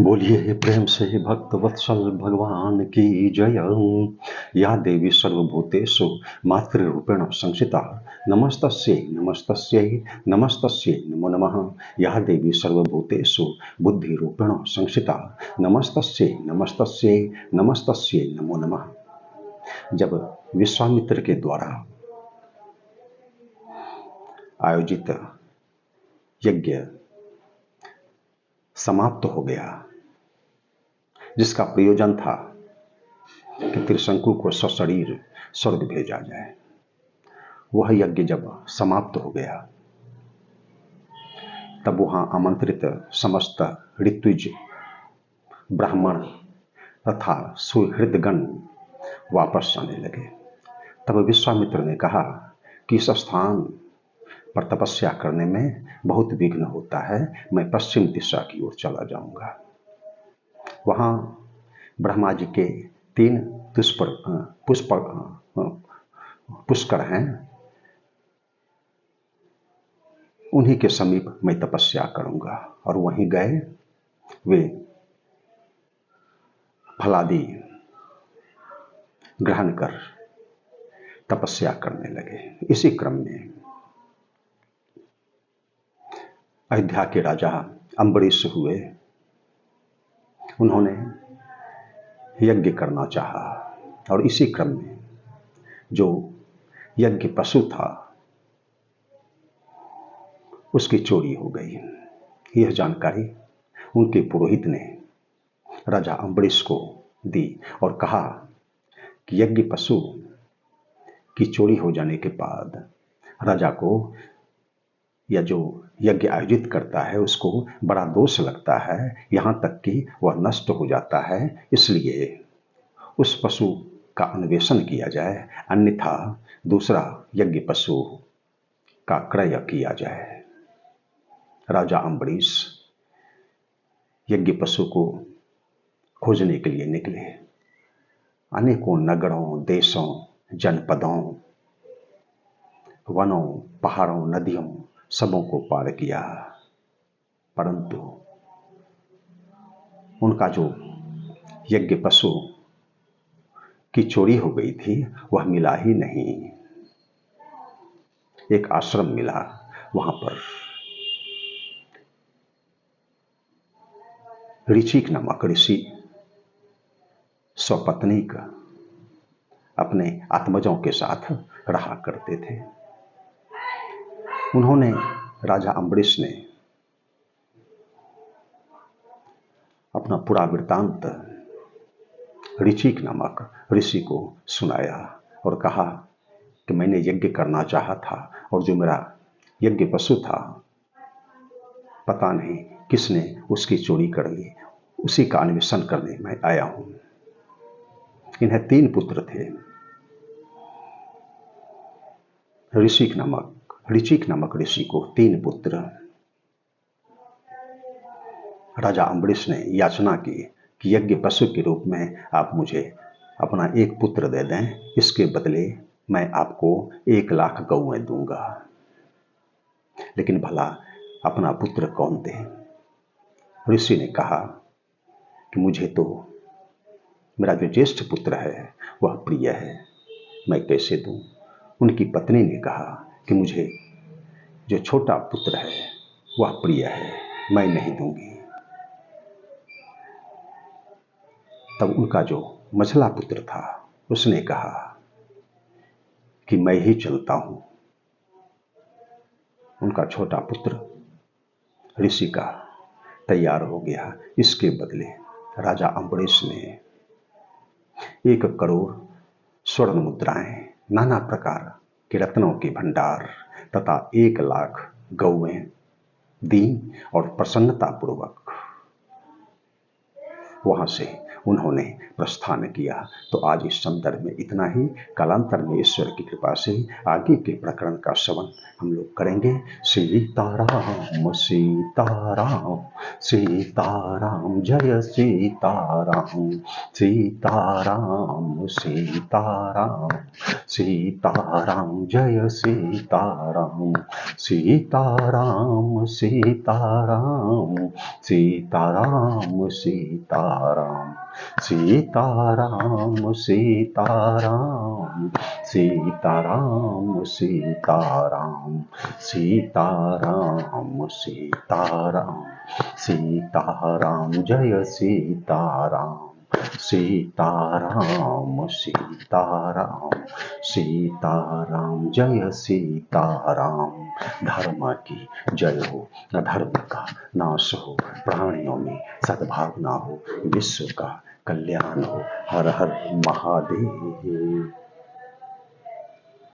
बोलिए प्रेम से भक्त वत्सल भगवान की जय। या देवी सर्वभूतेषु मातृरूपेण संस्थिता नमस्तस्यै नमस्तस्यै नमस्तस्यै नमो नमः। या देवी सर्वभूतेषु बुद्धिरूपेण संस्थिता नमस्तस्यै नमस्तस्यै नमस्तस्यै नमो नमः। जब विश्वामित्र के द्वारा आयोजित यज्ञ समाप्त हो गया, जिसका प्रयोजन था कि त्रिशंकु को सशरीर स्वर्ग भेजा जाए, वह यज्ञ जब समाप्त हो गया तब वहां आमंत्रित समस्त ऋत्विज ब्राह्मण तथा सुहृदगण वापस जाने लगे। तब विश्वामित्र ने कहा कि इस स्थान पर तपस्या करने में बहुत विघ्न होता है, मैं पश्चिम दिशा की ओर चला जाऊंगा। वहां ब्रह्मा जी के 3 पुष्कर हैं, उन्हीं के समीप मैं तपस्या करूंगा। और वहीं गए वे फलादि ग्रहण कर तपस्या करने लगे। इसी क्रम में अयोध्या के राजा अम्बरीश हुए। उन्होंने यज्ञ करना चाहा और इसी क्रम में जो यज्ञ पशु था उसकी चोरी हो गई। यह जानकारी उनके पुरोहित ने राजा अम्बरीश को दी और कहा कि यज्ञ पशु की चोरी हो जाने के बाद राजा को या जो यज्ञ आयोजित करता है उसको बड़ा दोष लगता है, यहाँ तक कि वह नष्ट हो जाता है। इसलिए उस पशु का अन्वेषण किया जाए, अन्यथा दूसरा यज्ञ पशु का क्रय किया जाए। राजा अम्बरीश यज्ञ पशु को खोजने के लिए निकले। अनेकों नगरों, देशों, जनपदों, वनों, पहाड़ों, नदियों सबों को पार किया, परंतु उनका जो यज्ञ पशु की चोरी हो गई थी वह मिला ही नहीं। एक आश्रम मिला, वहां पर ऋचिक नामक ऋषि स्वपत्नीक अपने आत्मजों के साथ रहा करते थे। उन्होंने राजा अम्बरीश ने अपना पूरा वृत्तांत ऋचिक नामक ऋषि को सुनाया और कहा कि मैंने यज्ञ करना चाहा था और जो मेरा यज्ञ पशु था पता नहीं किसने उसकी चोरी कर ली, उसी का अन्वेषण करने मैं आया हूं। इन्हें 3 पुत्र थे। ऋचिक नामक ऋषि को 3 पुत्र। राजा अम्बरीश ने याचना की कि यज्ञ पशु के रूप में आप मुझे अपना एक पुत्र दे दें, इसके बदले मैं आपको 1 लाख गौएं दूंगा। लेकिन भला अपना पुत्र कौन दे? ऋषि ने कहा कि मुझे तो मेरा जो ज्येष्ठ पुत्र है वह प्रिय है, मैं कैसे दूं? उनकी पत्नी ने कहा कि मुझे जो छोटा पुत्र है वह प्रिय है, मैं नहीं दूंगी। तब उनका जो मझला पुत्र था उसने कहा कि मैं ही चलता हूं। उनका छोटा पुत्र ऋषि का तैयार हो गया। इसके बदले राजा अम्बरीश ने 1 करोड़ स्वर्ण मुद्राएं, नाना प्रकार के रत्नों के भंडार तथा 1 लाख गौएं दी और प्रसन्नता पूर्वक वहां से उन्होंने प्रस्थान किया। तो आज इस संदर्भ में इतना ही। कालांतर में ईश्वर की कृपा से आगे के प्रकरण का श्रवण हम लोग करेंगे। सीताराम सीताराम सीताराम जय सीताराम सीताराम सीताराम सीताराम जय सीताराम सीताराम सीताराम सीताराम सीताराम सीताराम सीताराम सीताराम सीताराम सीताराम सीताराम सीताराम जय सीताराम सीताराम सीताराम सीताराम जय सीताराम। धर्म की जय हो, अधर्म का नाश हो, प्राणियों में सद्भावना हो, विश्व का कल्याण हो। हर हर महादेव।